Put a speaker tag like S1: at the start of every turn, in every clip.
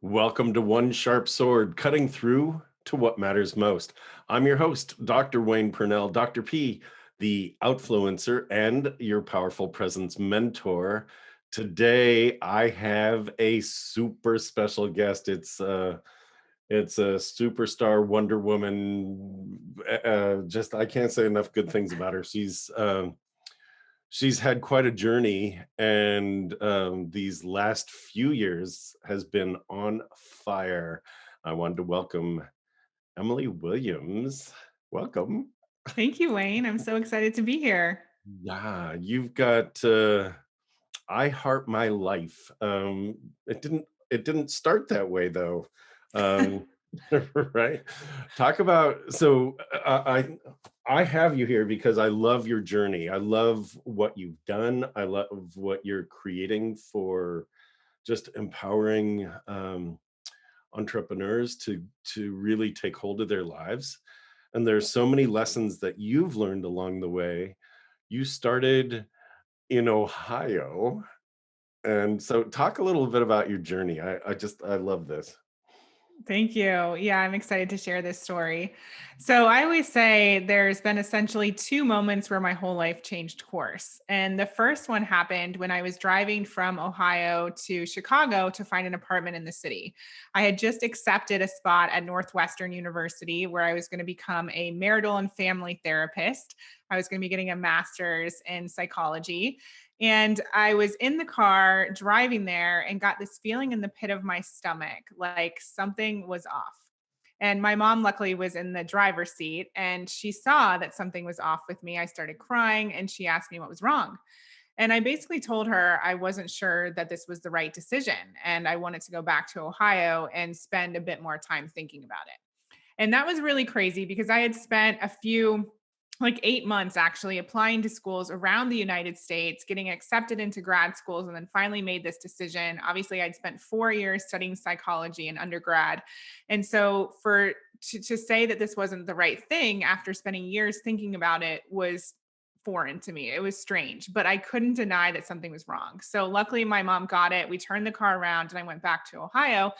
S1: Welcome to One Sharp Sword, cutting through to what matters most. I'm your host, Dr. Wayne Pernell, Dr. P, the outfluencer and your powerful presence mentor. Today, I have a super special guest. It's a superstar Wonder Woman. Just I can't say enough good things about her. She's had quite a journey, and these last few years has been on fire. I wanted to welcome Emily Williams. Welcome.
S2: Thank you, Wayne. I'm so excited to be here.
S1: Yeah, you've got iHeartMyLife. It didn't start that way though. Um, right? Talk about I have you here because I love your journey. I love what you've done. I love what you're creating for just empowering entrepreneurs to really take hold of their lives. And there's so many lessons that you've learned along the way. You started in Ohio. And so talk a little bit about your journey. I love this.
S2: Thank you. Yeah, I'm excited to share this story. So, I always say there's been essentially two moments where my whole life changed course. And the first one happened when I was driving from Ohio to Chicago to find an apartment in the city. I had just accepted a spot at Northwestern University where I was going to become a marital and family therapist. I was going to be getting a master's in psychology. And I was in the car driving there and got this feeling in the pit of my stomach, like something was off. And my mom, luckily, was in the driver's seat and she saw that something was off with me. I started crying and she asked me what was wrong. And I basically told her I wasn't sure that this was the right decision and I wanted to go back to Ohio and spend a bit more time thinking about it. And that was really crazy because I had spent a few like 8 months actually applying to schools around the United States, getting accepted into grad schools, and then finally made this decision. Obviously, I'd spent 4 years studying psychology in undergrad. And so to say that this wasn't the right thing after spending years thinking about it was foreign to me. It was strange, but I couldn't deny that something was wrong. So luckily my mom got it. We turned the car around and I went back to Ohio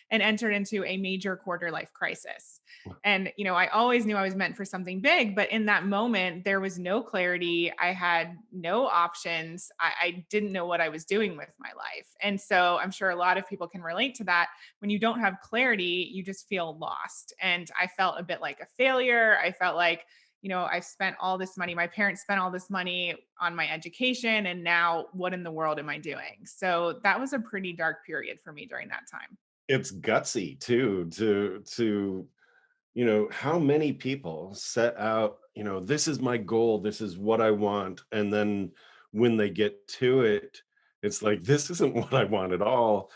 S2: and entered into a major quarter life crisis. And, I always knew I was meant for something big, but in that moment, there was no clarity. I had no options. I didn't know what I was doing with my life. And so I'm sure a lot of people can relate to that. When you don't have clarity, you just feel lost. And I felt a bit like a failure. I felt like, I've spent all this money. My parents spent all this money on my education. And now what in the world am I doing? So that was a pretty dark period for me during that time.
S1: It's gutsy too to how many people set out, this is my goal, this is what I want, and then when they get to it, it's like this isn't what I want at all.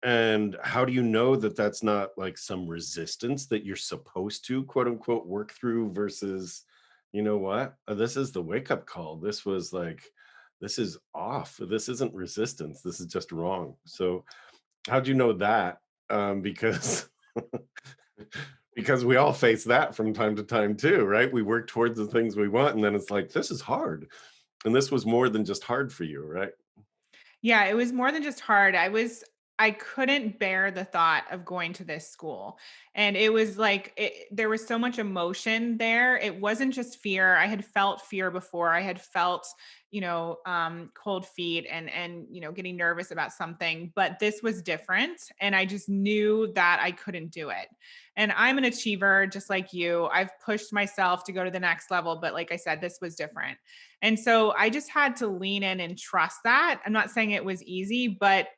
S1: And how do you know that that's not like some resistance that you're supposed to quote unquote work through versus, what? This is the wake up call. This was like this is off. This isn't resistance. This is just wrong. So how'd you know that? Because because we all face that from time to time too, right? We work towards the things we want, and then it's like, this is hard. And this was more than just hard for you, right?
S2: Yeah, it was more than just hard. I couldn't bear the thought of going to this school. And it was like there was so much emotion there. It wasn't just fear. I had felt fear before. I had felt, cold feet and getting nervous about something, but this was different and I just knew that I couldn't do it. And I'm an achiever just like you. I've pushed myself to go to the next level, but like I said, this was different. And so I just had to lean in and trust that. I'm not saying it was easy, but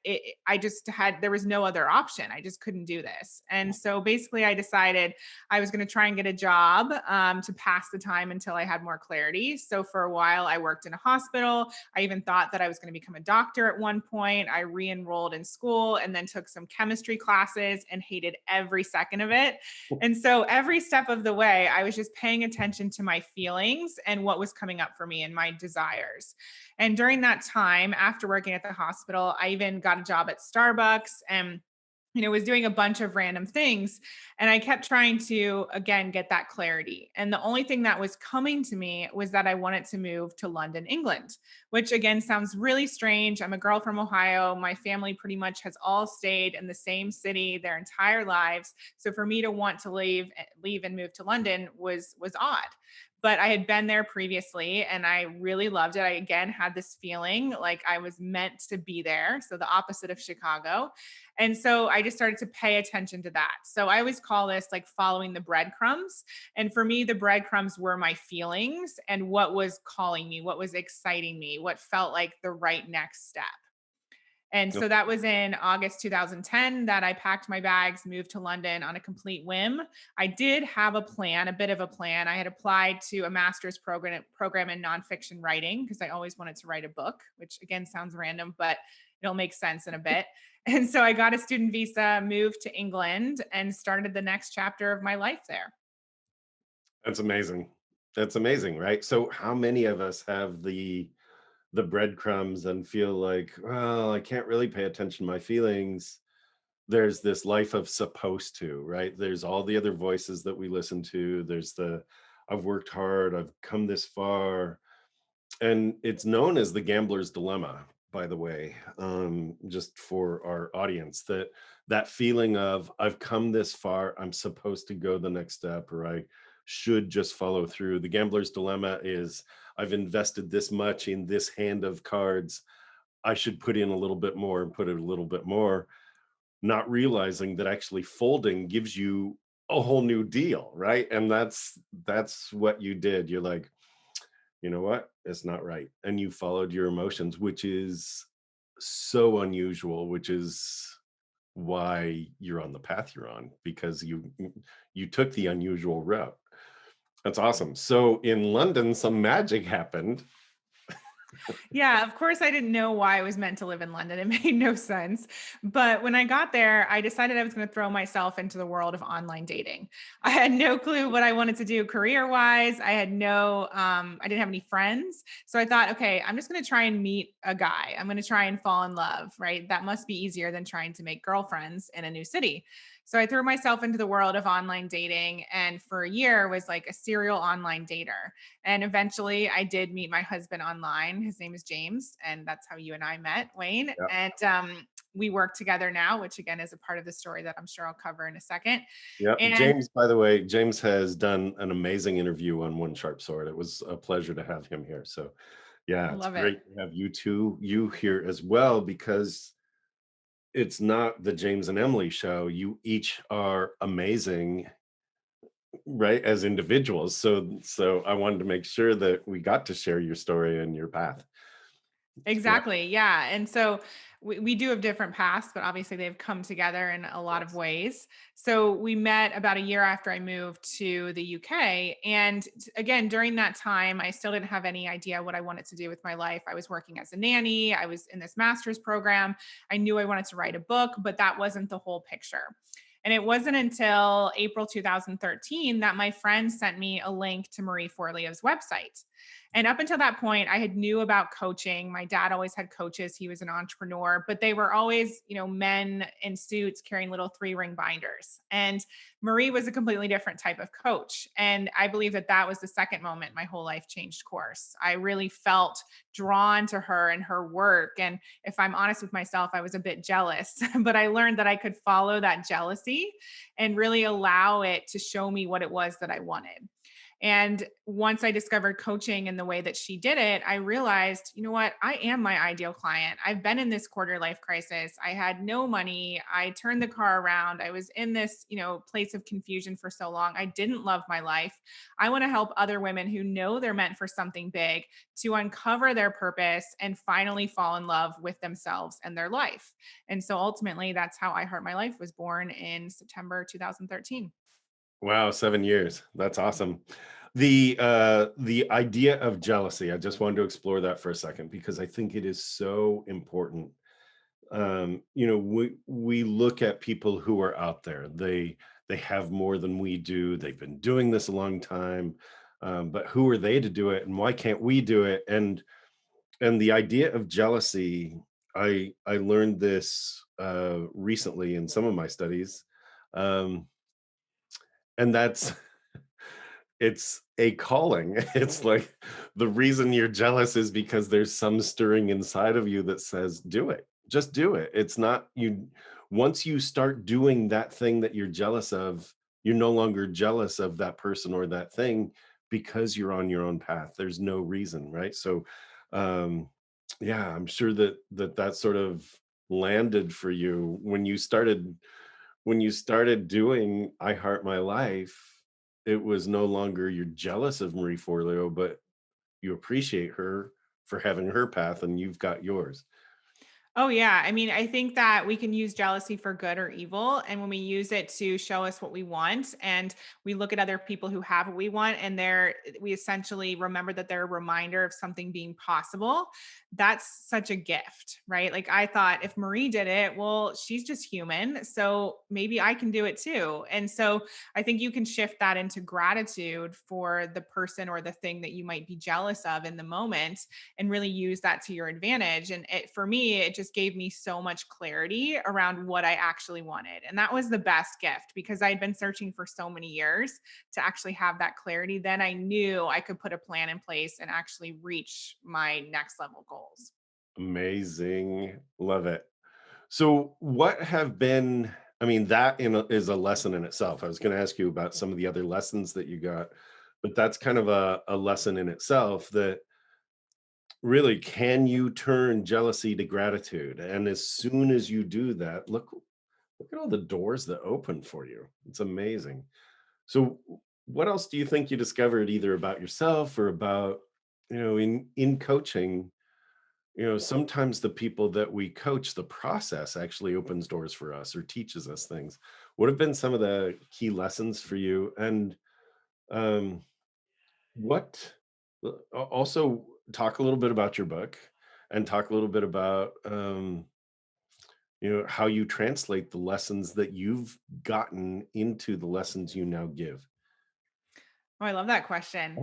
S2: I just there was no other option. I just couldn't do this. And so basically, I decided I was going to try and get a job to pass the time until I had more clarity. So for a while, I worked in a hospital. I even thought that I was going to become a doctor at one point. I re enrolled in school and then took some chemistry classes and hated every second of it. And so every step of the way, I was just paying attention to my feelings and what was coming up for me and my desires. And during that time, after working at the hospital, I even got a job at Starbucks and was doing a bunch of random things. And I kept trying to, again, get that clarity. And the only thing that was coming to me was that I wanted to move to London, England, which again sounds really strange. I'm a girl from Ohio. My family pretty much has all stayed in the same city their entire lives. So for me to want to leave and move to London was odd. But I had been there previously and I really loved it. I again had this feeling like I was meant to be there. So the opposite of Chicago. And so I just started to pay attention to that. So I always call this like following the breadcrumbs. And for me, the breadcrumbs were my feelings and what was calling me, what was exciting me, what felt like the right next step. And so that was in August 2010 that I packed my bags, moved to London on a complete whim. I did have a plan, a bit of a plan. I had applied to a master's program in nonfiction writing because I always wanted to write a book, which again sounds random, but it'll make sense in a bit. And so I got a student visa, moved to England, and started the next chapter of my life there.
S1: That's amazing. That's amazing, right? So how many of us have the breadcrumbs and feel like, well, I can't really pay attention to my feelings. There's this life of supposed to, right? There's all the other voices that we listen to. There's the I've worked hard, I've come this far. And it's known as the gambler's dilemma, by the way, just for our audience, that that feeling of I've come this far, I'm supposed to go the next step, or I should just follow through. The gambler's dilemma is I've invested this much in this hand of cards. I should put in a little bit more and put in a little bit more, not realizing that actually folding gives you a whole new deal, right? And that's what you did. You're like, you know what? It's not right. And you followed your emotions, which is so unusual, which is why you're on the path you're on, because you took the unusual route. That's awesome. So in London, some magic happened.
S2: Yeah, of course, I didn't know why I was meant to live in London. It made no sense. But when I got there, I decided I was going to throw myself into the world of online dating. I had no clue what I wanted to do career wise. I didn't have any friends. So I thought, okay, I'm just going to try and meet a guy. I'm going to try and fall in love, right? That must be easier than trying to make girlfriends in a new city. So I threw myself into the world of online dating and for a year was like a serial online dater. And eventually I did meet my husband online. His name is James. And that's how you and I met, Wayne.
S1: Yeah.
S2: And we work together now, which again is a part of the story that I'm sure I'll cover in a second.
S1: Yeah.
S2: And
S1: James, by the way, James has done an amazing interview on One Sharp Sword. It was a pleasure to have him here. So
S2: I
S1: yeah, it's
S2: love it.
S1: great to have you here as well, because it's not the James and Emily show. You each are amazing, right, as individuals. So I wanted to make sure that we got to share your story and your path. Yeah.
S2: Exactly. Yeah. And so we do have different paths, but obviously they've come together in a lot of
S1: Yes.
S2: ways. So we met about a year after I moved to the UK. And again, during that time, I still didn't have any idea what I wanted to do with my life. I was working as a nanny, I was in this master's program. I knew I wanted to write a book, but that wasn't the whole picture. And it wasn't until April 2013 that my friend sent me a link to Marie Forleo's website. And up until that point, I had knew about coaching. My dad always had coaches. He was an entrepreneur, but they were always, men in suits carrying little 3-ring binders. And Marie was a completely different type of coach. And I believe that that was the second moment my whole life changed course. I really felt drawn to her and her work. And if I'm honest with myself, I was a bit jealous, but I learned that I could follow that jealousy and really allow it to show me what it was that I wanted. And once I discovered coaching and the way that she did it, I realized, you know what? I am my ideal client. I've been in this quarter life crisis. I had no money. I turned the car around. I was in this, place of confusion for so long. I didn't love my life. I want to help other women who know they're meant for something big to uncover their purpose and finally fall in love with themselves and their life. And so ultimately, that's how I Heart My Life was born in September 2013.
S1: Wow, 7 years. That's awesome. The idea of jealousy, I just wanted to explore that for a second because I think it is so important. We look at people who are out there. They have more than we do. They've been doing this a long time. But who are they to do it and why can't we do it? And the idea of jealousy, I learned this recently in some of my studies, um, and that's it's a calling. It's like the reason you're jealous is because there's some stirring inside of you that says, "Do it. Just do it." It's not you. Once you start doing that thing that you're jealous of, you're no longer jealous of that person or that thing because you're on your own path. There's no reason, right? So, um, yeah, I'm sure that that sort of landed for you when you started doing I Heart My Life. It was no longer you're jealous of Marie Forleo, but you appreciate her for having her path and you've got yours.
S2: Oh, yeah. I mean, I think that we can use jealousy for good or evil. And when we use it to show us what we want, and we look at other people who have what we want, and we essentially remember that they're a reminder of something being possible, that's such a gift, right? Like, I thought if Marie did it, well, she's just human. So maybe I can do it too. And so I think you can shift that into gratitude for the person or the thing that you might be jealous of in the moment, and really use that to your advantage. And for me, it just gave me so much clarity around what I actually wanted. And that was the best gift because I'd been searching for so many years to actually have that clarity. Then I knew I could put a plan in place and actually reach my next level goals.
S1: Amazing. Love it. So what have been I mean, that is a lesson in itself. I was going to ask you about some of the other lessons that you got, but that's kind of a lesson in itself that really, can you turn jealousy to gratitude? And as soon as you do that, look at all the doors that open for you. It's amazing. So what else do you think you discovered either about yourself or about, in coaching? Sometimes the people that we coach, the process actually opens doors for us or teaches us things. What have been some of the key lessons for you? And um, what also talk a little bit about your book and talk a little bit about how you translate the lessons that you've gotten into the lessons you now give.
S2: Oh, I love that question.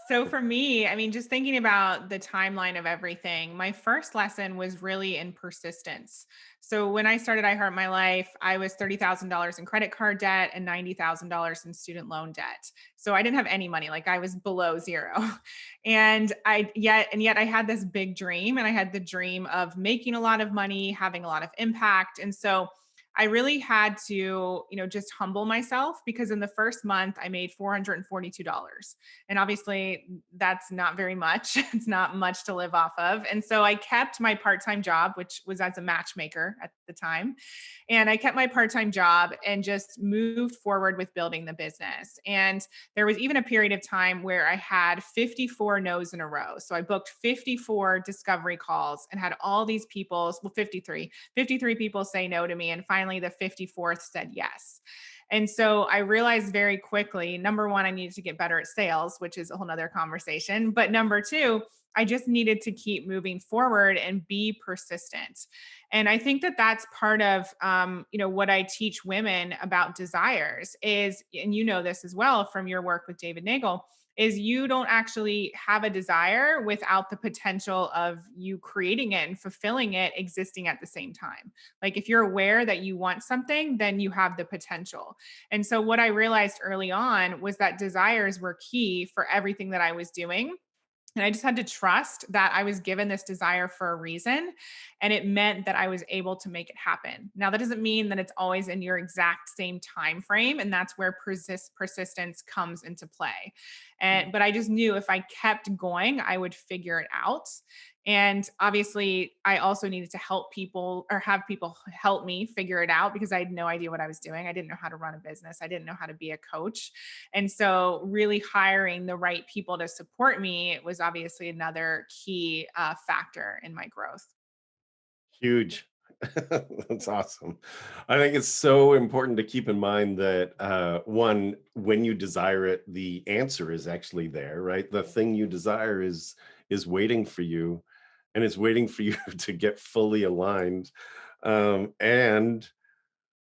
S2: So for me, I mean, just thinking about the timeline of everything, my first lesson was really in persistence. So when I started I Heart My Life, I was $30,000 in credit card debt and $90,000 in student loan debt. So I didn't have any money, like I was below zero. And yet I had this big dream, and I had the dream of making a lot of money, having a lot of impact. And so I really had to, just humble myself because in the first month I made $442. And obviously that's not very much. It's not much to live off of. And so I kept my part-time job, which was as a matchmaker at the time. And I kept my part-time job and just moved forward with building the business. And there was even a period of time where I had 54 no's in a row. So I booked 54 discovery calls and had all these people, well, 53 people say no to me. And finally, the 54th said yes. And so I realized very quickly, number one, I needed to get better at sales, which is a whole nother conversation. But number two, I just needed to keep moving forward and be persistent. And I think that that's part of, what I teach women about desires is, and you know this as well from your work with David Nagel, is you don't actually have a desire without the potential of you creating it and fulfilling it existing at the same time. Like if you're aware that you want something, then you have the potential. And so what I realized early on was that desires were key for everything that I was doing. And I just had to trust that I was given this desire for a reason. And it meant that I was able to make it happen. Now, that doesn't mean that it's always in your exact same time frame. And that's where persistence comes into play. But I just knew if I kept going, I would figure it out. And obviously, I also needed to help people or have people help me figure it out because I had no idea what I was doing. I didn't know how to run a business. I didn't know how to be a coach. And so, really hiring the right people to support me was obviously another key factor in my growth.
S1: Huge. That's awesome. I think it's so important to keep in mind that one, when you desire it, the answer is actually there, right? The thing you desire is waiting for you, and it's waiting for you to get fully aligned. And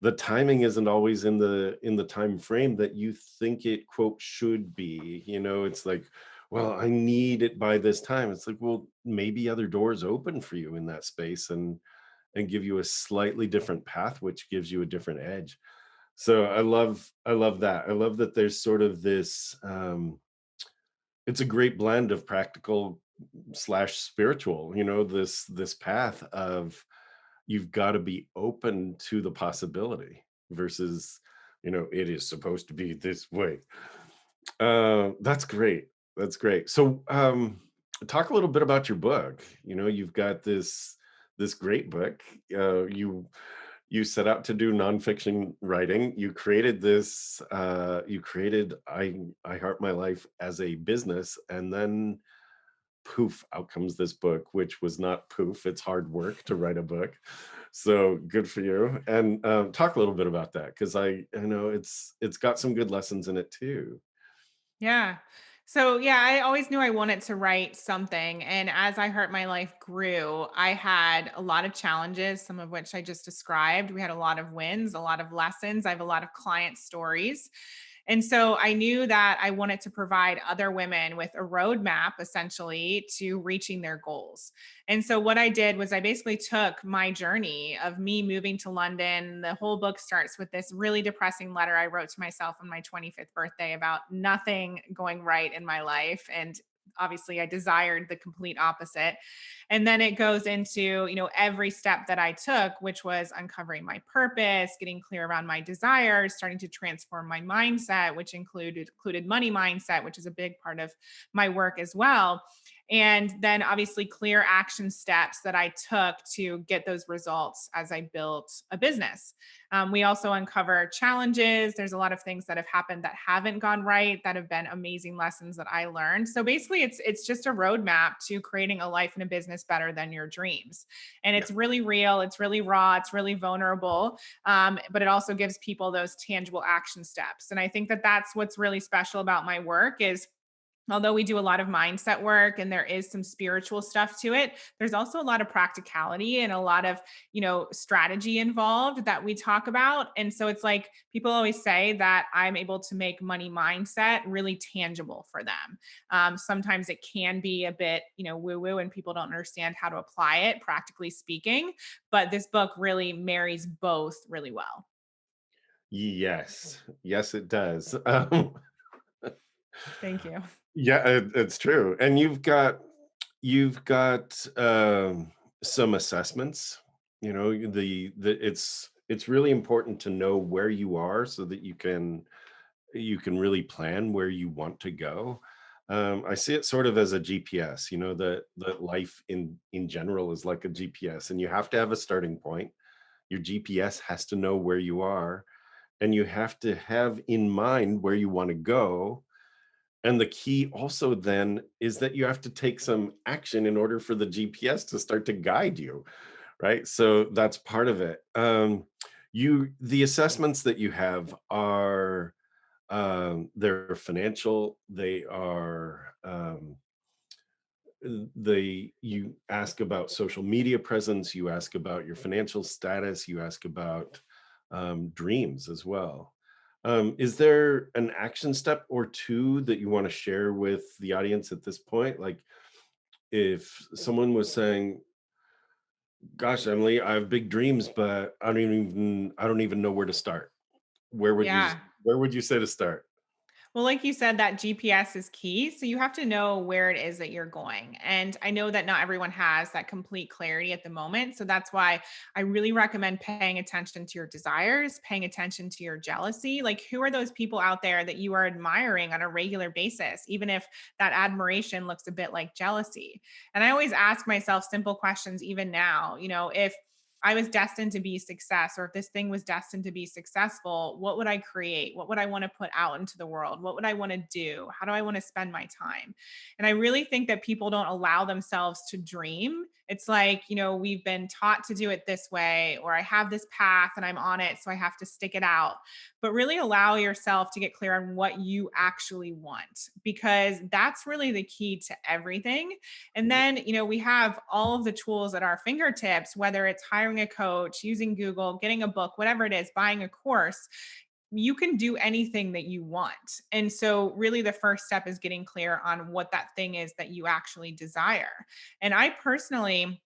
S1: the timing isn't always in the time frame that you think it quote should be. It's like, well, I need it by this time. It's like, well, maybe other doors open for you in that space and give you a slightly different path, which gives you a different edge. So I love that. I love that there's sort of this it's a great blend of practical slash spiritual, this path of you've got to be open to the possibility versus, it is supposed to be this way. That's great. That's great. So, talk a little bit about your book. You've got this great book. You set out to do nonfiction writing. You created this. You created I Heart My Life as a business, and then poof, out comes this book, which was not poof. It's hard work to write a book. So good for you. And talk a little bit about that because I know it's got some good lessons in it too.
S2: Yeah. So, yeah, I always knew I wanted to write something. And as I Heart My Life grew, I had a lot of challenges, some of which I just described. We had a lot of wins, a lot of lessons. I have a lot of client stories. And so I knew that I wanted to provide other women with a roadmap essentially to reaching their goals. And so what I did was I basically took my journey of me moving to London. The whole book starts with this really depressing letter I wrote to myself on my 25th birthday about nothing going right in my life. And obviously I desired the complete opposite. And then it goes into, every step that I took, which was uncovering my purpose, getting clear around my desires, starting to transform my mindset, which included money mindset, which is a big part of my work as well. And then obviously clear action steps that I took to get those results as I built a business. We also uncover challenges. There's a lot of things that have happened that haven't gone right that have been amazing lessons that I learned. So basically, it's just a roadmap to creating a life and a business better than your dreams. And
S1: Yeah.
S2: it's really real. It's really raw. It's really vulnerable. But it also gives people those tangible action steps. And I think that that's what's really special about my work is although we do a lot of mindset work and there is some spiritual stuff to it, there's also a lot of practicality and a lot of strategy involved that we talk about. And so it's like people always say that I'm able to make money mindset really tangible for them. Sometimes it can be a bit woo woo and people don't understand how to apply it practically speaking, but this book really marries both really well.
S1: Yes. Yes, it does.
S2: Thank you.
S1: Yeah, it's true. And you've got some assessments. It's really important to know where you are so that you can really plan where you want to go. I see it sort of as a GPS. That life in general is like a GPS, and you have to have a starting point. Your GPS has to know where you are, and you have to have in mind where you want to go. And the key also then is that you have to take some action in order for the GPS to start to guide you, right? So that's part of it. The assessments that you have are they're financial. They are you ask about social media presence. You ask about your financial status. You ask about dreams as well. Is there an action step or two that you want to share with the audience at this point? Like if someone was saying, "Gosh, Emily, I have big dreams, but I don't even know where to start." Where would you
S2: Yeah.
S1: where would you say to start?
S2: Well, like you said, that GPS is key. So you have to know where it is that you're going. And I know that not everyone has that complete clarity at the moment. So that's why I really recommend paying attention to your desires, paying attention to your jealousy. Like, who are those people out there that you are admiring on a regular basis, even if that admiration looks a bit like jealousy? And I always ask myself simple questions, even now, if I was destined to be success, or if this thing was destined to be successful, what would I create? What would I want to put out into the world? What would I want to do? How do I want to spend my time? And I really think that people don't allow themselves to dream. It's like, we've been taught to do it this way, or I have this path and I'm on it, so I have to stick it out. But really allow yourself to get clear on what you actually want, because that's really the key to everything. And then, we have all of the tools at our fingertips, whether it's hiring a coach, using Google, getting a book, whatever it is, buying a course. you can do anything that you want. And so, really, the first step is getting clear on what that thing is that you actually desire. And I personally,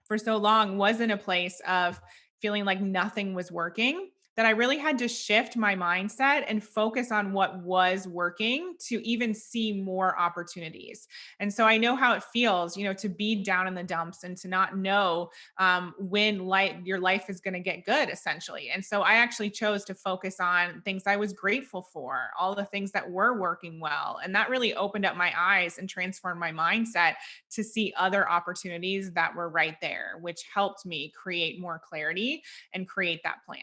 S2: for so long, was in a place of feeling like nothing was working, that I really had to shift my mindset and focus on what was working to even see more opportunities. And so I know how it feels, to be down in the dumps and to not know when your life is going to get good, essentially. And so I actually chose to focus on things I was grateful for, all the things that were working well. And that really opened up my eyes and transformed my mindset to see other opportunities that were right there, which helped me create more clarity and create that plan.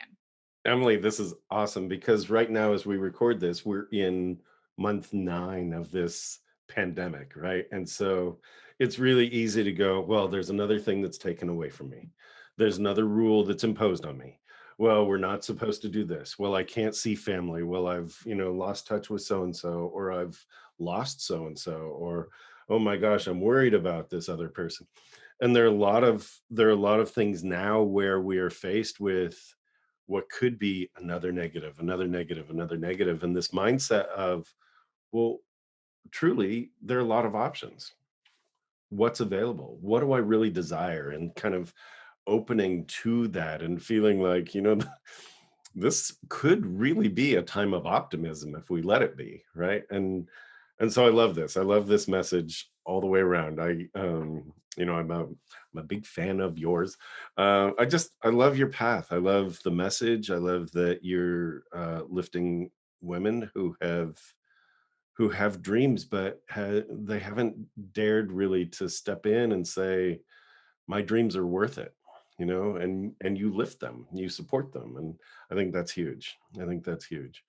S1: Emily, this is awesome because right now, as we record this, we're in month 9 of this pandemic, right? And so it's really easy to go, well, there's another thing that's taken away from me. There's another rule that's imposed on me. Well, we're not supposed to do this. Well, I can't see family. Well, I've, lost touch with so and so, or I've lost so and so, or oh my gosh, I'm worried about this other person. And there are a lot of things now where we are faced with what could be another negative, another negative, another negative, and this mindset of, well, truly, there are a lot of options. What's available? What do I really desire? And kind of opening to that and feeling like, this could really be a time of optimism if we let it be, right? And so I love this. I love this message all the way around. I'm a big fan of yours. I love your path. I love the message. I love that you're lifting women who have dreams, but they haven't dared really to step in and say, my dreams are worth it, and you lift them, you support them, and I think that's huge. I think that's huge.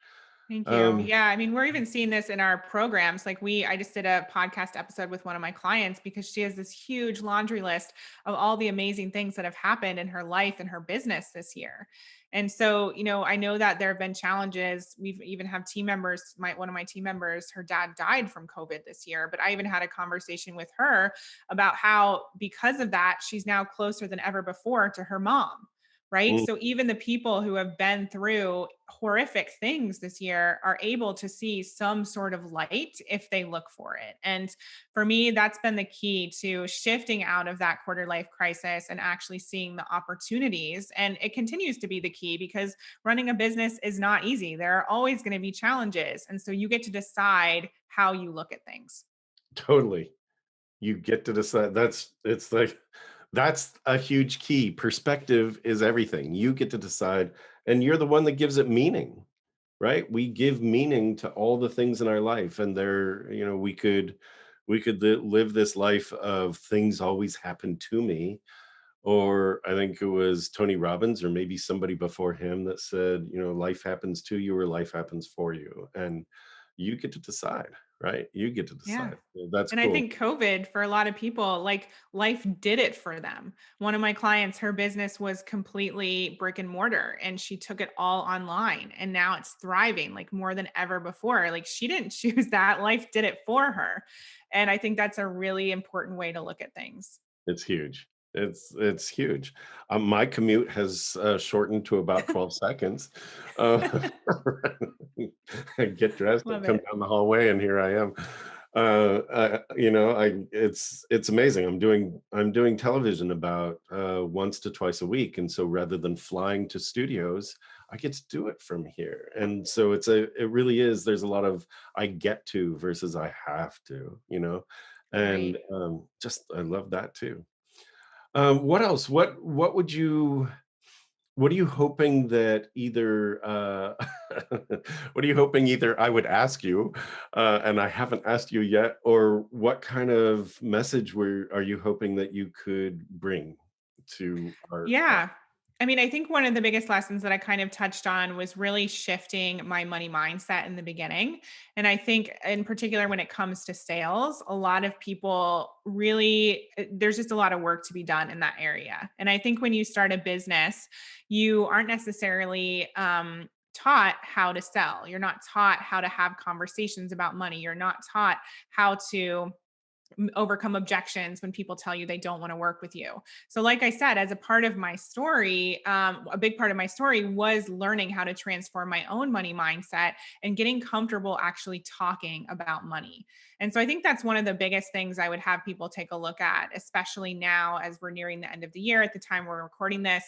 S2: Thank you.
S1: um
S2: Yeah, I mean, we're even seeing this in our programs. Like I just did a podcast episode with one of my clients because she has this huge laundry list of all the amazing things that have happened in her life and her business this year. And so, I know that there have been challenges. We've even have team members, one of my team members, her dad died from COVID this year, but I even had a conversation with her about how because of that, she's now closer than ever before to her mom. Right.
S1: mm,
S2: So even the people who have been through horrific things this year are able to see some sort of light if they look for it. And for me, that's been the key to shifting out of that quarter life crisis and actually seeing the opportunities. And it continues to be the key because running a business is not easy. There are always going to be challenges. And so you get to decide how you look at things.
S1: totally. You get to decide. It's like that's a huge key. Perspective is everything. You get to decide, and you're the one that gives it meaning, right? We give meaning to all the things in our life, and we could live this life of things always happen to me. Or I think it was Tony Robbins, or maybe somebody before him, that said, life happens to you or life happens for you. And you get to decide, right? You get to
S2: Yeah.
S1: decide. So that's
S2: And I
S1: cool.
S2: think COVID for a lot of people, like life did it for them. One of my clients, her business was completely brick and mortar and she took it all online and now it's thriving like more than ever before. Like she didn't choose that, life did it for her. And I think that's a really important way to look at things.
S1: It's huge. It's huge. My commute has shortened to about 12 seconds. Uh, I get dressed, I
S2: Love
S1: come
S2: it.
S1: down the hallway, and here I am. It's amazing. I'm doing television about once to twice a week, and so rather than flying to studios, I get to do it from here. And so it really is. There's a lot of I get to versus I have to. And
S2: Right.
S1: just I love that too. What else? What are you hoping that either what are you hoping either I would ask you, and I haven't asked you yet, or what kind of message are you hoping that you could bring to our
S2: Yeah. I mean, I think one of the biggest lessons that I kind of touched on was really shifting my money mindset in the beginning. And I think, in particular, when it comes to sales, a lot of people really, there's just a lot of work to be done in that area. And I think when you start a business, you aren't necessarily, taught how to sell. You're not taught how to have conversations about money. You're not taught how to overcome objections when people tell you they don't want to work with you. So, like I said, as a part of my story, a big part of my story was learning how to transform my own money mindset and getting comfortable actually talking about money. And so, I think that's one of the biggest things I would have people take a look at, especially now as we're nearing the end of the year at the time we're recording this.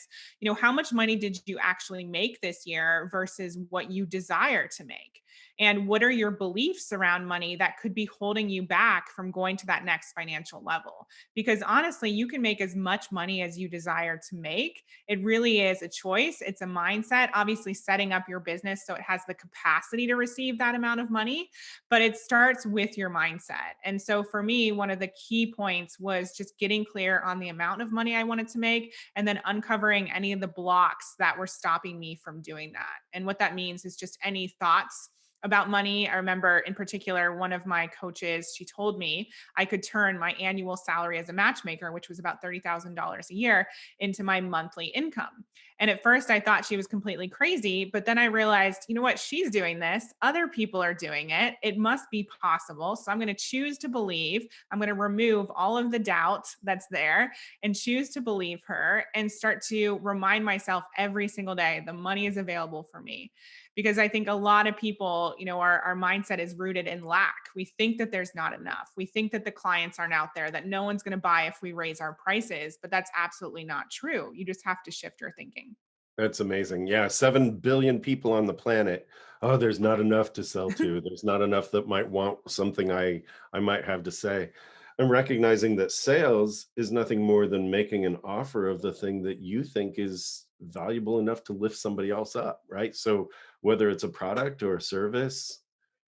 S2: How much money did you actually make this year versus what you desire to make? And what are your beliefs around money that could be holding you back from going to that next financial level? Because honestly, you can make as much money as you desire to make. It really is a choice, it's a mindset. Obviously, setting up your business so it has the capacity to receive that amount of money, but it starts with your mindset. And so for me, one of the key points was just getting clear on the amount of money I wanted to make and then uncovering any of the blocks that were stopping me from doing that. And what that means is just any thoughts about money. I remember in particular, one of my coaches, she told me I could turn my annual salary as a matchmaker, which was about $30,000 a year, into my monthly income. And at first I thought she was completely crazy, but then I realized, you know what? She's doing this. Other people are doing it. It must be possible. So I'm going to choose to believe. I'm going to remove all of the doubt that's there and choose to believe her and start to remind myself every single day the money is available for me. Because I think a lot of people, our mindset is rooted in lack. We think that there's not enough. We think that the clients aren't out there, that no one's going to buy if we raise our prices, but that's absolutely not true. You just have to shift your thinking.
S1: That's amazing. Yeah, 7 billion people on the planet. Oh, there's not enough to sell to. There's not enough that might want something I might have to say. I'm recognizing that sales is nothing more than making an offer of the thing that you think is valuable enough to lift somebody else up, right? So whether it's a product or a service,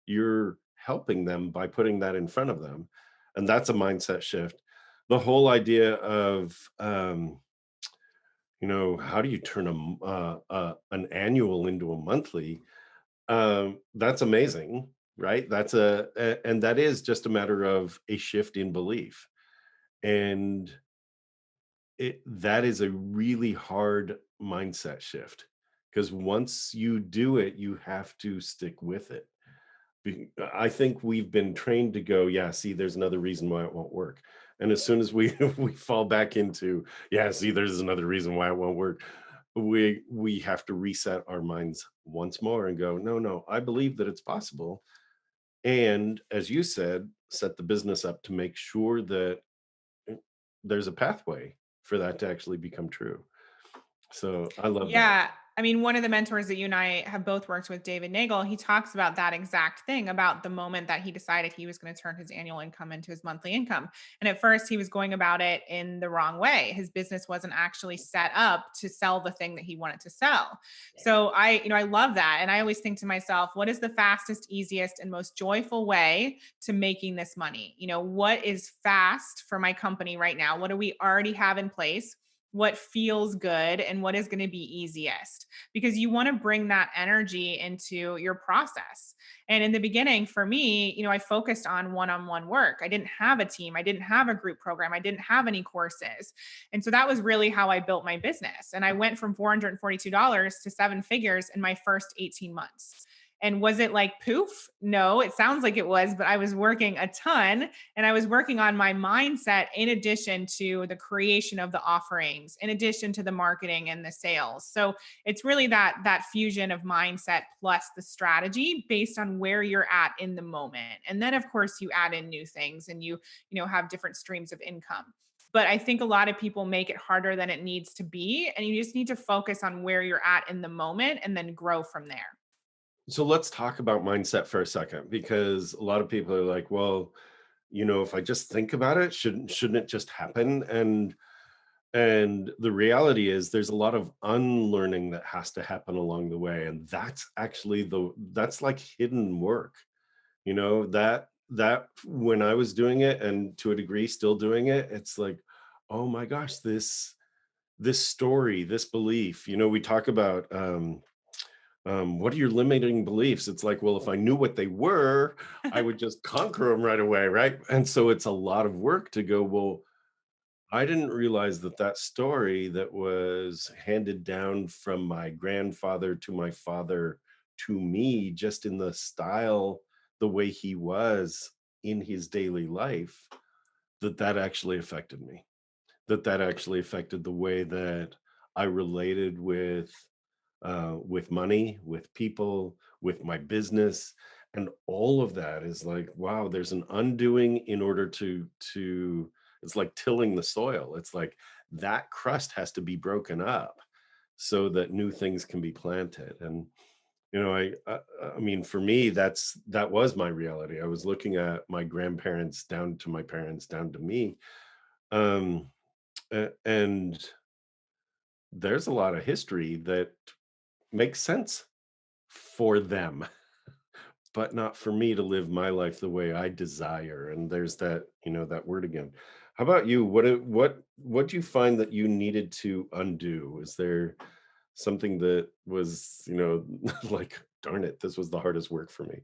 S1: you're helping them by putting that in front of them. And that's a mindset shift. The whole idea of how do you turn an annual into a monthly? That's amazing, right? And that is just a matter of a shift in belief. And that is a really hard mindset shift because once you do it, you have to stick with it. I think we've been trained to go, yeah, see, there's another reason why it won't work. And as soon as we we fall back into, yeah, see, there's another reason why it won't work, we have to reset our minds once more and go, no, no, I believe that it's possible. And as you said, set the business up to make sure that uh, there's a pathway for that to actually become true. So I love that.
S2: Yeah. I mean, one of the mentors that you and I have both worked with, David Nagel, he talks about that exact thing about the moment that he decided he was going to turn his annual income into his monthly income. And at first, he was going about it in the wrong way. His business wasn't actually set up to sell the thing that he wanted to sell. So I love that. And I always think to myself, what is the fastest, easiest, and most joyful way to making this money? What is fast for my company right now? What do we already have in place? What feels good and what is going to be easiest, because you want to bring that energy into your process. And in the beginning for me, I focused on one-on-one work. I didn't have a team, I didn't have a group program, I didn't have any courses. And so that was really how I built my business, and I went from $442 to seven figures in my first 18 months. And was it like poof? No, it sounds like it was, but I was working a ton and I was working on my mindset in addition to the creation of the offerings, in addition to the marketing and the sales. So it's really that fusion of mindset plus the strategy based on where you're at in the moment. And then of course you add in new things and you have different streams of income. But I think a lot of people make it harder than it needs to be. And you just need to focus on where you're at in the moment and then grow from there.
S1: So let's talk about mindset for a second because a lot of people are like, well, if I just think about it, shouldn't it just happen? And the reality is there's a lot of unlearning that has to happen along the way. And that's actually that's like hidden work, that when I was doing it and to a degree still doing it, it's like, oh my gosh, this story, this belief, we talk about what are your limiting beliefs? It's like, well, if I knew what they were, I would just conquer them right away, right? And so it's a lot of work to go, well, I didn't realize that story that was handed down from my grandfather to my father to me, just in the style, the way he was in his daily life. that that actually affected me, that that actually affected the way that I related with money, with people, with my business, and all of that is like, wow, there's an undoing in order to it's like tilling the soil. It's like that crust has to be broken up so that new things can be planted. And I mean, for me, that was my reality. I was looking at my grandparents down to my parents, down to me, um, and there's a lot of history that makes sense for them, but not for me to live my life the way I desire. And there's that, that word again. How about you? What do you find that you needed to undo? Is there something that was, like, darn it, this was the hardest work for me?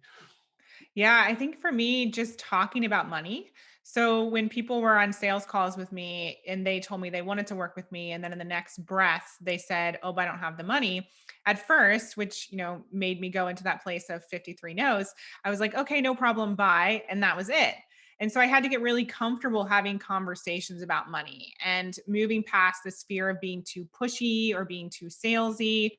S2: Yeah, I think for me, just talking about money. So when people were on sales calls with me and they told me they wanted to work with me, and then in the next breath they said, "Oh, but I don't have the money." At first, which made me go into that place of 53 no's, I was like, "Okay, no problem, bye," and that was it. And so I had to get really comfortable having conversations about money and moving past this fear of being too pushy or being too salesy,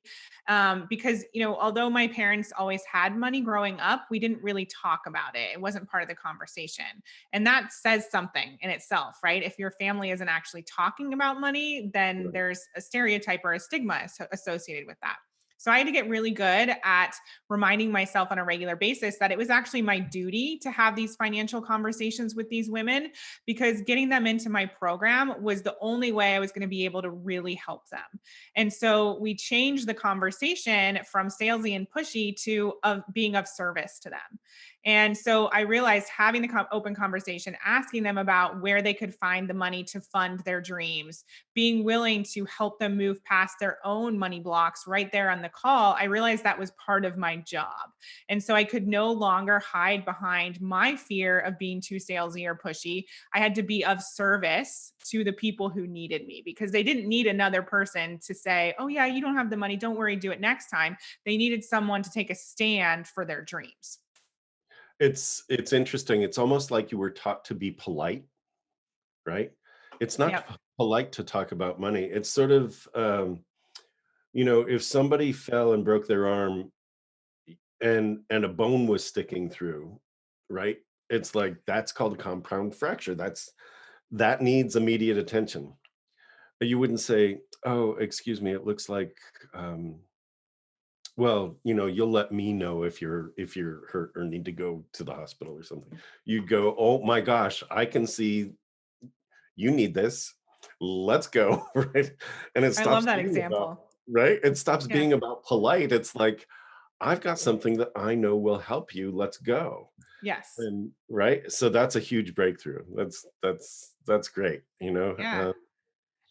S2: because although my parents always had money growing up, we didn't really talk about it. It wasn't part of the conversation, and that says something in itself, right? If your family isn't actually talking about money, then
S1: Right.
S2: there's a stereotype or a stigma associated with that. So I had to get really good at reminding myself on a regular basis that it was actually my duty to have these financial conversations with these women, because getting them into my program was the only way I was going to be able to really help them. And so we changed the conversation from salesy and pushy to being of service to them. And so I realized having the open conversation, asking them about where they could find the money to fund their dreams, being willing to help them move past their own money blocks right there on the call, I realized that was part of my job. And so I could no longer hide behind my fear of being too salesy or pushy. I had to be of service to the people who needed me, because they didn't need another person to say, "Oh, yeah, you don't have the money. Don't worry, do it next time." They needed someone to take a stand for their dreams.
S1: It's interesting. It's almost like you were taught to be polite, right? It's not
S2: Yep.
S1: polite to talk about money. It's sort of, if somebody fell and broke their arm and a bone was sticking through, right? It's like that's called a compound fracture. That needs immediate attention. But you wouldn't say, "Oh, excuse me, it looks like well, you'll let me know if you're hurt or need to go to the hospital or something." You'd go, "Oh my gosh, I can see you need this. Let's go." Right? And it
S2: I love
S1: stops
S2: that
S1: being about
S2: example.
S1: right? It stops
S2: Yeah.
S1: being about polite. It's like, I've got something that I know will help you. Let's go.
S2: Yes.
S1: And right? So that's a huge breakthrough. That's great,
S2: Yeah.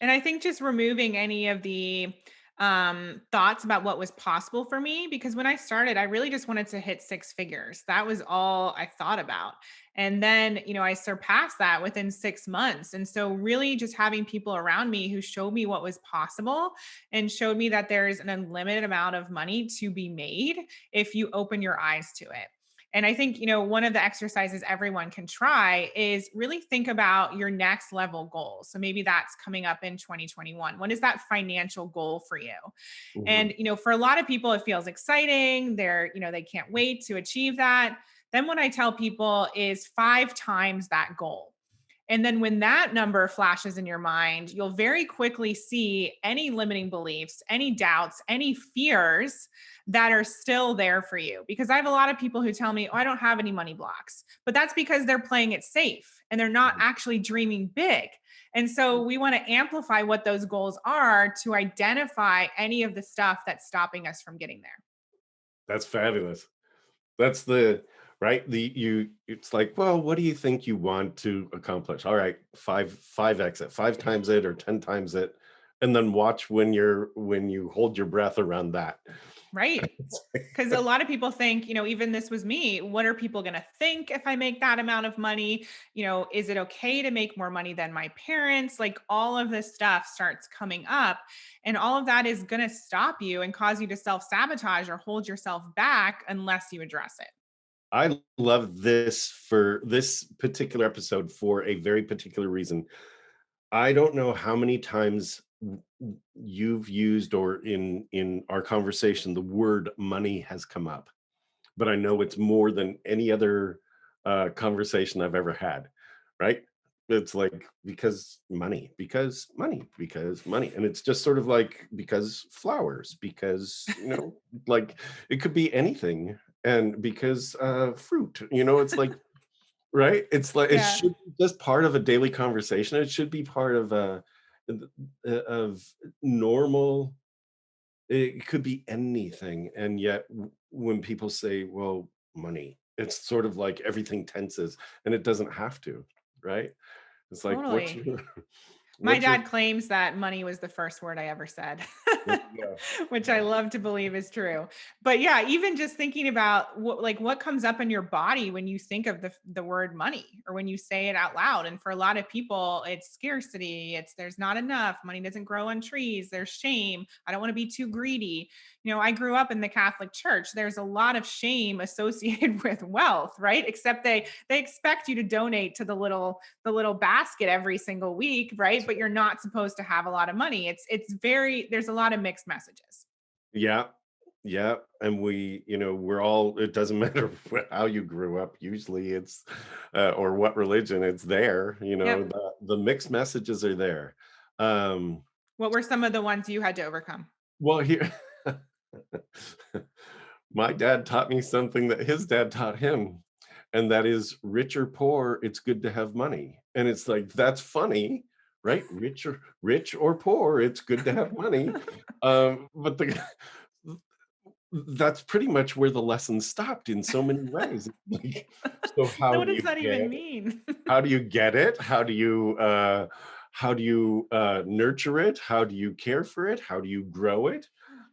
S2: And I think just removing any of the thoughts about what was possible for me, because when I started, I really just wanted to hit six figures. That was all I thought about. And then, I surpassed that within 6 months. And so, really, just having people around me who showed me what was possible and showed me that there's an unlimited amount of money to be made if you open your eyes to it. And I think, one of the exercises everyone can try is really think about your next level goal. So maybe that's coming up in 2021. What is that financial goal for you?
S1: Mhm.
S2: And, for a lot of people, it feels exciting. They can't wait to achieve that. Then what I tell people is 5 times that goal. And then when that number flashes in your mind, you'll very quickly see any limiting beliefs, any doubts, any fears that are still there for you. Because I have a lot of people who tell me, "Oh, I don't have any money blocks." But that's because they're playing it safe and they're not actually dreaming big. And so we want to amplify what those goals are to identify any of the stuff that's stopping us from getting there.
S1: That's fabulous. That's the right? It's like, well, what do you think you want to accomplish? All right, 5x it, 5 times it or 10 times it, and then watch when you hold your breath around that.
S2: Right. Because a lot of people think, even this was me, what are people going to think if I make that amount of money? Is it okay to make more money than my parents? Like, all of this stuff starts coming up, and all of that is going to stop you and cause you to self sabotage or hold yourself back unless you address it.
S1: I love this for this particular episode for a very particular reason. I don't know how many times you've used or in our conversation the word money has come up, but I know it's more than any other conversation I've ever had, right? It's like because money, because money. And it's just sort of like because flowers, because, like it could be anything. And because fruit, it's like, right? It's like it
S2: Yeah,
S1: should be just part of a daily conversation. It should be part of of normal. It could be anything, and yet when people say, "Well, money," it's sort of like everything tenses, and it doesn't have to, right? It's like, what's
S2: totally.
S1: your
S2: My
S1: what's your
S2: dad claims that money was the first word I ever said,
S1: there you go.
S2: which I
S1: Yeah.
S2: love to believe is true. But yeah, even just thinking about what comes up in your body when you think of the word money or when you say it out loud. And for a lot of people, it's scarcity, it's there's not enough, money doesn't grow on trees, there's shame. I don't want to be too greedy. I grew up in the Catholic Church. There's a lot of shame associated with wealth, right? Except they expect you to donate to the little basket every single week, right? But you're not supposed to have a lot of money. It's very there's a lot of mixed messages.
S1: Yeah. Yeah, and we're all it doesn't matter how you grew up, usually it's, or what religion, it's there,
S2: Yep.
S1: the mixed messages are there. Um,
S2: What were some of the ones you had to overcome?
S1: well, here my dad taught me something that his dad taught him, and that is rich or poor, it's good to have money. And it's like, that's funny, right? Rich or poor, it's good to have money. But that's pretty much where the lesson stopped in so many ways. Like, so
S2: So what does that even
S1: it?
S2: mean?
S1: How do you get it? How do you nurture it? How do you care for it? How do you grow it?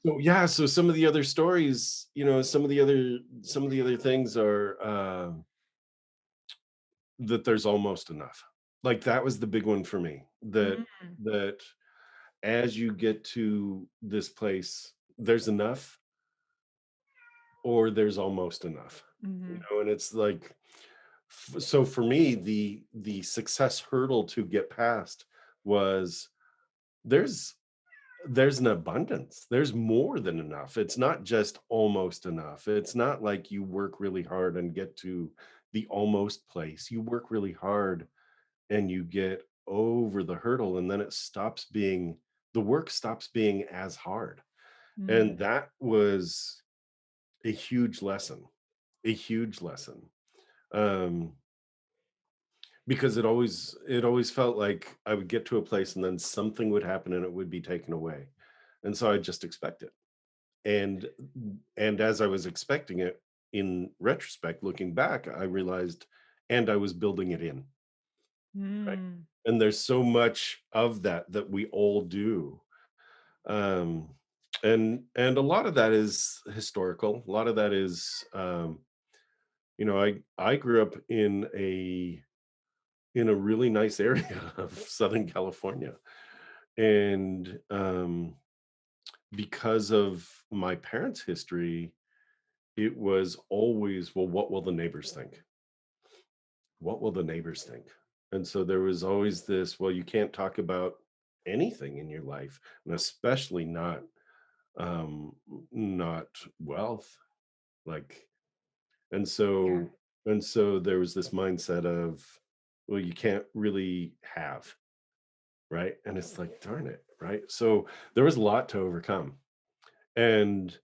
S1: So yeah, so some of the other stories, some of the other things are that there's almost enough. Like that was the big one for me. That
S2: Mm,
S1: that as you get to this place, there's enough or there's almost enough.
S2: mhm,
S1: And it's like so for me, the success hurdle to get past was there's there's an abundance. There's more than enough. It's not just almost enough. It's not like you work really hard and get to the almost place. You work really hard and you get over the hurdle, and then the work stops being as hard.
S2: mm,
S1: And that was a huge lesson. A huge lesson. Um because it always felt like I would get to a place and then something would happen and it would be taken away. And so I just expect it. And and as I was expecting it, in retrospect, looking back, I realized and I was building it in, right?
S2: mm,
S1: And there's so much of that we all do. Um and a lot of that is historical. A lot of that is I grew up in a really nice area of Southern California. And because of my parents' history, it was always, well, what will the neighbors think? What will the neighbors think? And so there was always this, well, you can't talk about anything in your life, and especially not wealth. Like, and
S2: yeah.
S1: so and so there was this mindset of, well, you can't really have, right? And it's like, darn it, right? So there was a lot to overcome. And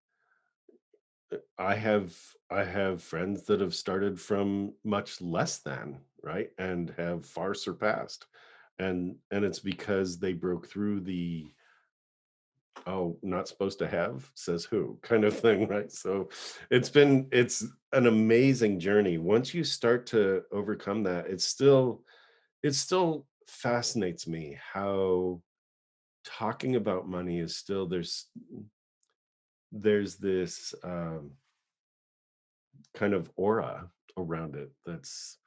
S1: I have friends that have started from much less than, right? And have far surpassed. And it's because they broke through the oh, not supposed to have, says who kind of thing, right? So it's an amazing journey. Once you start to overcome that, it still fascinates me how talking about money is still there's this kind of aura around it that's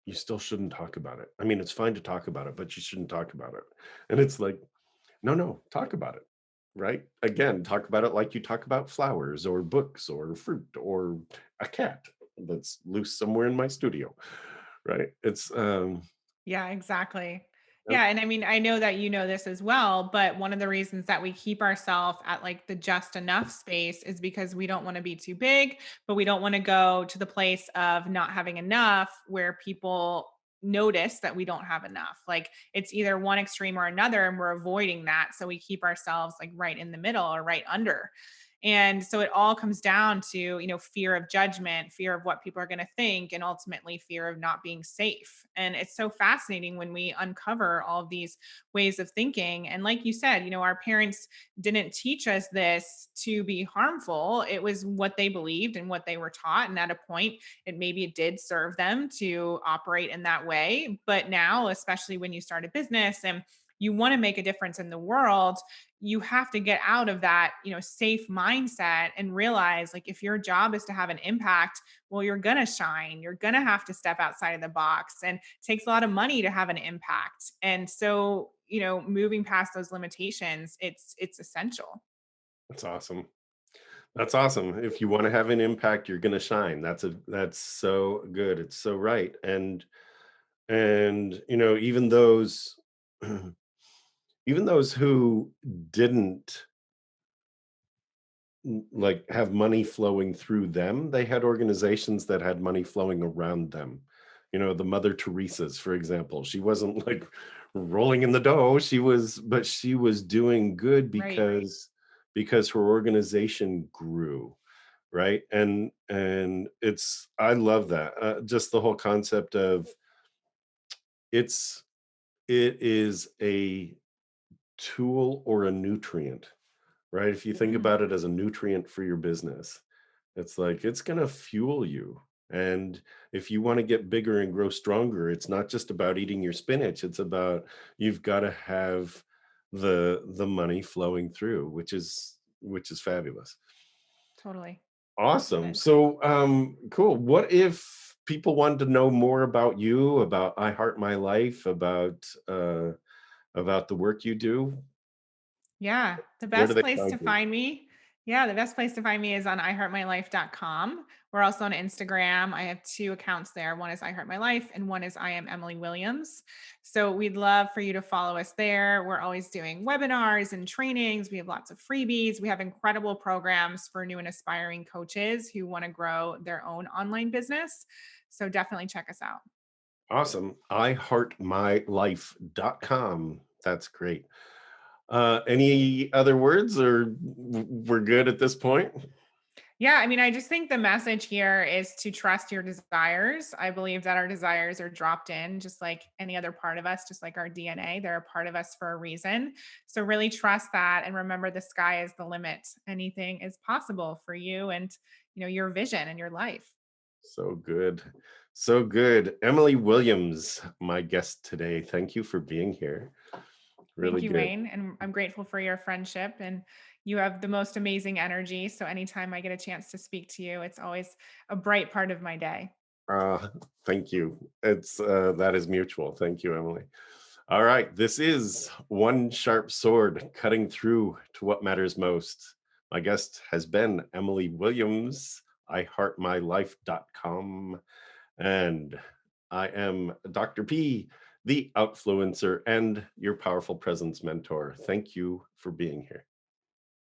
S1: you still shouldn't talk about it. I mean, it's fine to talk about it, but you shouldn't talk about it. And it's like, no, no, talk about it. right? Again, talk about it like you talk about flowers or books or fruit or a cat that's loose somewhere in my studio, right? It's
S2: Yeah, exactly.
S1: yep,
S2: Yeah, and I mean, I know that you know this as well, but one of the reasons that we keep ourselves at like the just enough space is because we don't want to be too big, but we don't want to go to the place of not having enough where people notice that we don't have enough. Like it's either one extreme or another, and we're avoiding that. So we keep ourselves like right in the middle or right under. And so it all comes down to, fear of judgment, fear of what people are going to think, and ultimately fear of not being safe. And it's so fascinating when we uncover all of these ways of thinking. And like you said, our parents didn't teach us this to be harmful. It was what they believed and what they were taught. And at a point, it did serve them to operate in that way. But now, especially when you start a business and you want to make a difference in the world, you have to get out of that, safe mindset and realize like if your job is to have an impact, well, you're going to shine. You're going to have to step outside of the box, and it takes a lot of money to have an impact. And so, moving past those limitations, it's essential.
S1: that's awesome. That's awesome. If you want to have an impact, you're going to shine. That's so good. It's so right. And even those even those who didn't like have money flowing through them, they had organizations that had money flowing around them. The Mother Teresa's, for example, she wasn't like rolling in the dough. But she was doing good
S2: Right.
S1: because her organization grew, right? And I love that. Just the whole concept of it's it is a tool or a nutrient, right? If you think
S2: Mhm.
S1: about it as a nutrient for your business, it's like it's going to fuel you. And if you want to get bigger and grow stronger, it's not just about eating your spinach. It's about you've got to have the money flowing through, which is fabulous.
S2: Totally. Love
S1: Awesome.
S2: it.
S1: So cool. What if people wanted to know more about you, about I Heart My Life, about the work you do?
S2: Yeah,
S1: Where do they find you?
S2: the best place to find me is on iHeartMyLife.com. We're also on Instagram. I have two accounts there. One is iHeartMyLife and one is I am Emily Williams. So we'd love for you to follow us there. We're always doing webinars and trainings. We have lots of freebies. We have incredible programs for new and aspiring coaches who want to grow their own online business. So definitely check us out.
S1: Awesome. iHeartMyLife.com. That's great. Any other words, or we're good at this point?
S2: Yeah, I mean, I just think the message here is to trust your desires. I believe that our desires are dropped in just like any other part of us, just like our DNA. They're a part of us for a reason. So really trust that and remember the sky is the limit. Anything is possible for you and, your vision and your life.
S1: So good. So good. Emily Williams, my guest today. Thank you for being here.
S2: Thank
S1: Really
S2: you,
S1: good.
S2: Wayne. And I'm grateful for your friendship. And you have the most amazing energy. So anytime I get a chance to speak to you, it's always a bright part of my day.
S1: Uh, Thank you. It's that is mutual. Thank you, Emily. All right. This is One Sharp Sword Cutting Through to What Matters Most. My guest has been Emily Williams, iHeartMyLife.com. And I am Dr. P, the Outfluencer and your Powerful Presence mentor. Thank you for being here.